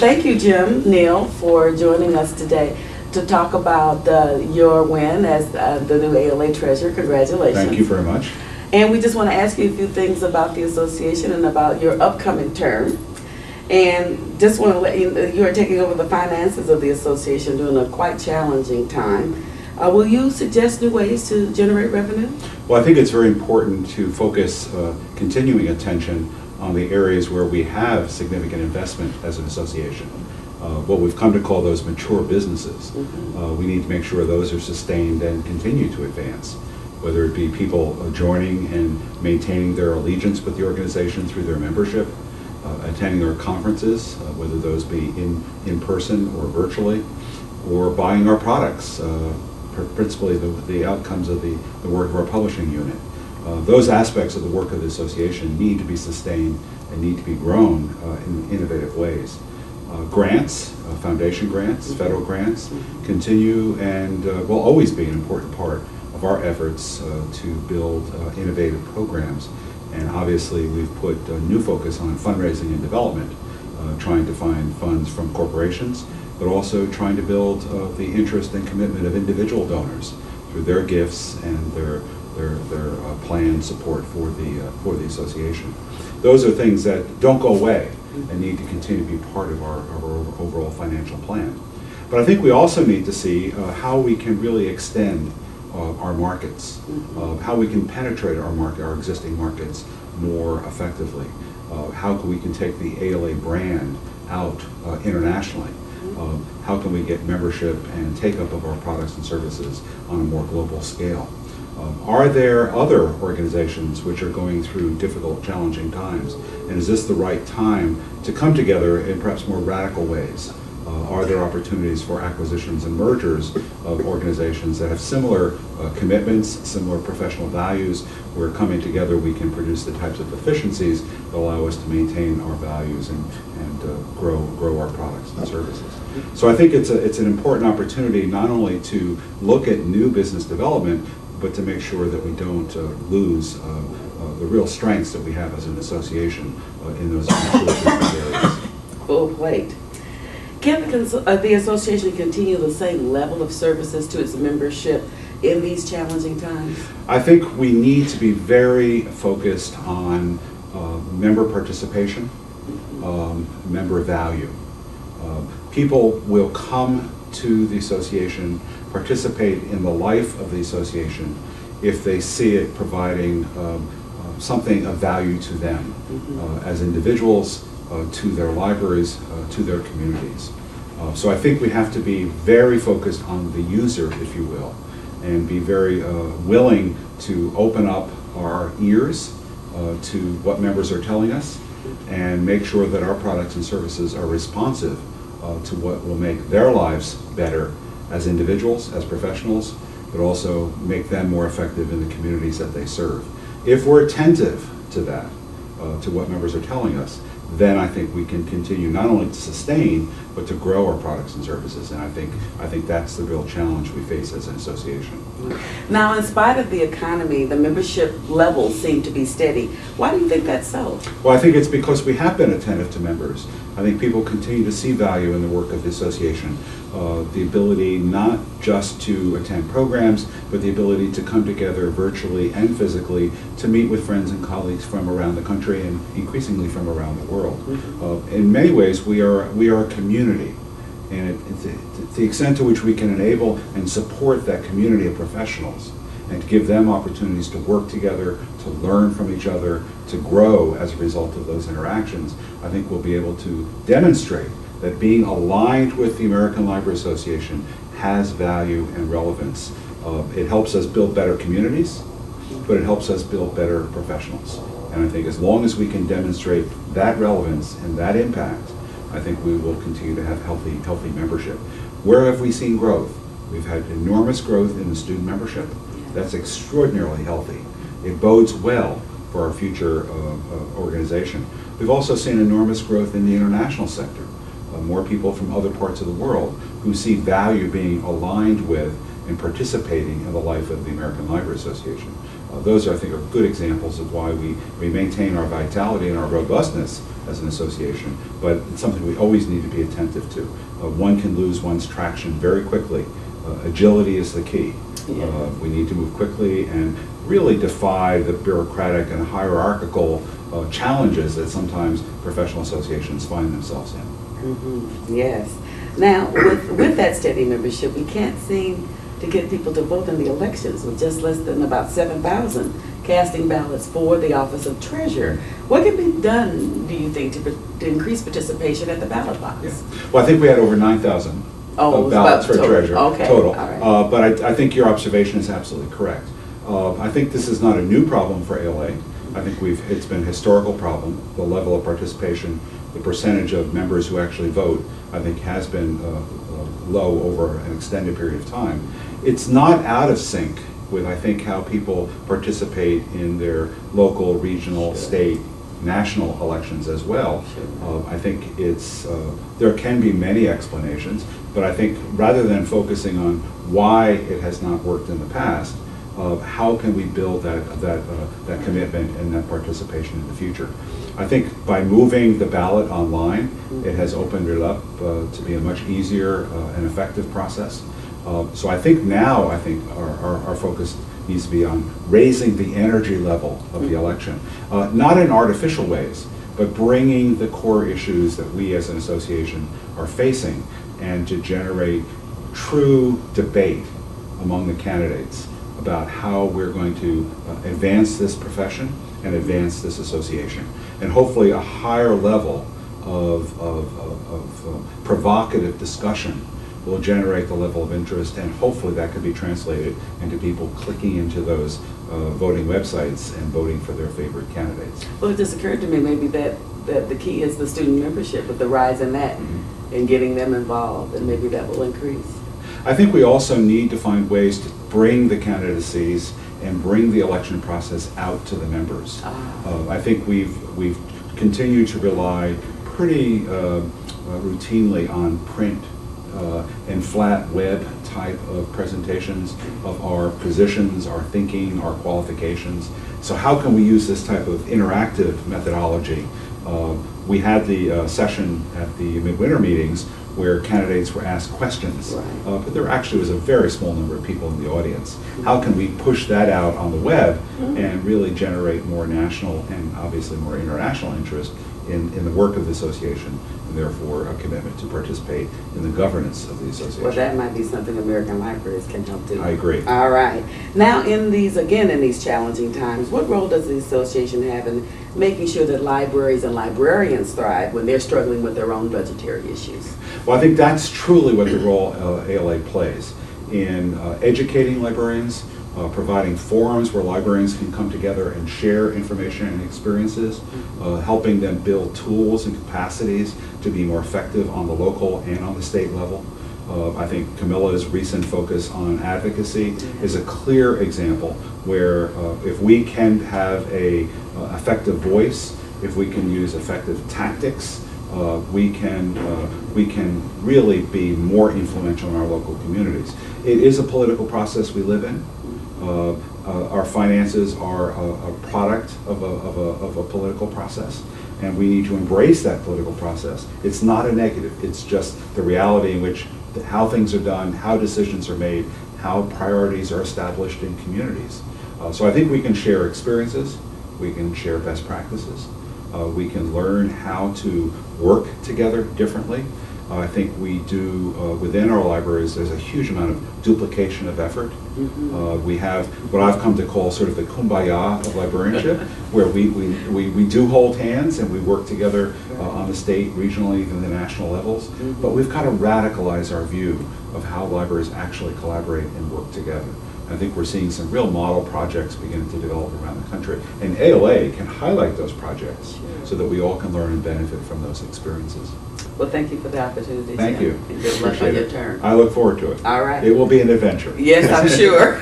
Thank you, Jim, Neal, for joining us today to talk about your win as the new ALA Treasurer. Congratulations. Thank you very much. And we just want to ask you a few things about the association and about your upcoming term. And just want to let you know, you are taking over the finances of the association during a quite challenging time. Will you suggest new ways to generate revenue? Well, I think it's very important to focus continuing attention on the areas where we have significant investment as an association. What we've come to call those mature businesses. We need to make sure those are sustained and continue to advance, whether it be people joining and maintaining their allegiance with the organization through their membership, attending our conferences, whether those be in person or virtually, or buying our products, principally the outcomes of the work of our publishing unit. Those aspects of the work of the association need to be sustained and need to be grown in innovative ways. Grants, foundation grants, federal grants, continue and will always be an important part of our efforts to build innovative programs. And obviously we've put a new focus on fundraising and development, trying to find funds from corporations, but also trying to build the interest and commitment of individual donors through their gifts and their planned support for the association. Those are things that don't go away and need to continue to be part of our overall financial plan. But I think we also need to see how we can really extend our markets, how we can penetrate our existing markets more effectively, how we can take the ALA brand out internationally. How can we get membership and take-up of our products and services on a more global scale? Are there other organizations which are going through difficult, challenging times? And is this the right time to come together in perhaps more radical ways? Are there opportunities for acquisitions and mergers of organizations that have similar commitments, similar professional values, where coming together we can produce the types of efficiencies that allow us to maintain our values and grow our products and services? So I think it's an important opportunity not only to look at new business development, but to make sure that we don't lose the real strengths that we have as an association in those business areas. Full plate. Can the association continue the same level of services to its membership in these challenging times? I think we need to be very focused on member participation, member value. People will come to the association, participate in the life of the association if they see it providing something of value to them as individuals, to their libraries, to their communities. So I think we have to be very focused on the user, if you will, and be very willing to open up our ears to what members are telling us and make sure that our products and services are responsive to what will make their lives better as individuals, as professionals, but also make them more effective in the communities that they serve. If we're attentive to that, to what members are telling us, then I think we can continue not only to sustain, but to grow our products and services. And I think that's the real challenge we face as an association. Now, in spite of the economy, the membership levels seem to be steady. Why do you think that's so? Well, I think it's because we have been attentive to members. I think people continue to see value in the work of the association. The ability not just to attend programs, but the ability to come together virtually and physically to meet with friends and colleagues from around the country and increasingly from around the world. In many ways, we are a community. And to the extent to which we can enable and support that community of professionals and to give them opportunities to work together, to learn from each other, to grow as a result of those interactions, I think we'll be able to demonstrate that being aligned with the American Library Association has value and relevance. It helps us build better communities, but it helps us build better professionals. And I think as long as we can demonstrate that relevance and that impact, I think we will continue to have healthy membership. Where have we seen growth? We've had enormous growth in the student membership. That's extraordinarily healthy. It bodes well for our future organization. We've also seen enormous growth in the international sector. More people from other parts of the world who see value being aligned with and participating in the life of the American Library Association. Those, I think, are good examples of why we maintain our vitality and our robustness as an association, but it's something we always need to be attentive to. One can lose one's traction very quickly. Agility is the key. Yeah. We need to move quickly and really defy the bureaucratic and hierarchical challenges that sometimes professional associations find themselves in. Mm-hmm. Yes. Now, with that steady membership, we can't seem to get people to vote in the elections with just less than about 7,000 casting ballots for the office of treasurer. What can be done, do you think, to increase participation at the ballot box? Yeah. Well, I think we had over 9,000 ballots for treasurer total. Right. But I think your observation is absolutely correct. I think this is not a new problem for ALA. I think it's been a historical problem. The level of participation, the percentage of members who actually vote, I think has been low over an extended period of time. It's not out of sync with, I think, how people participate in their local, regional, state, national elections as well. I think there can be many explanations, but I think rather than focusing on why it has not worked in the past, how can we build that commitment and that participation in the future? I think by moving the ballot online, it has opened it up to be a much easier and effective process. So I think now, our focus needs to be on raising the energy level of the election, not in artificial ways, but bringing the core issues that we as an association are facing and to generate true debate among the candidates about how we're going to advance this profession and advance this association. And hopefully a higher level of provocative discussion will generate the level of interest, and hopefully that can be translated into people clicking into those voting websites and voting for their favorite candidates. Well, it just occurred to me maybe that the key is the student membership, with the rise in that and getting them involved, and maybe that will increase. I think we also need to find ways to bring the candidacies and bring the election process out to the members. I think we've continued to rely pretty routinely on print and flat web type of presentations of our positions, our thinking, our qualifications. So how can we use this type of interactive methodology? We had the session at the midwinter meetings where candidates were asked questions, but there actually was a very small number of people in the audience. How can we push that out on the web and really generate more national and obviously more international interest in the work of the association, and therefore a commitment to participate in the governance of the association? Well, that might be something American libraries can help do. I agree. All right. Now, in these challenging times, what role does the association have in making sure that libraries and librarians thrive when they're struggling with their own budgetary issues? Well, I think that's truly what the role ALA plays in educating librarians, providing forums where librarians can come together and share information and experiences, helping them build tools and capacities to be more effective on the local and on the state level. I think Camilla's recent focus on advocacy is a clear example where if we can have a effective voice, if we can use effective tactics, we can really be more influential in our local communities. It is a political process we live in. Our finances are a product of a political process, and we need to embrace that political process. It's not a negative, it's just the reality in which how things are done, how decisions are made, how priorities are established in communities. So I think we can share experiences, we can share best practices, we can learn how to work together differently. I think we do, within our libraries, there's a huge amount of duplication of effort. We have what I've come to call sort of the kumbaya of librarianship, where we do hold hands and we work together on the state, regional, even the national levels. But we've got to radicalize our view of how libraries actually collaborate and work together. I think we're seeing some real model projects beginning to develop around the country. And ALA can highlight those projects so that we all can learn and benefit from those experiences. Well, thank you for the opportunity. Thank you. And good luck on your turn. I look forward to it. All right. It will be an adventure. Yes, I'm sure.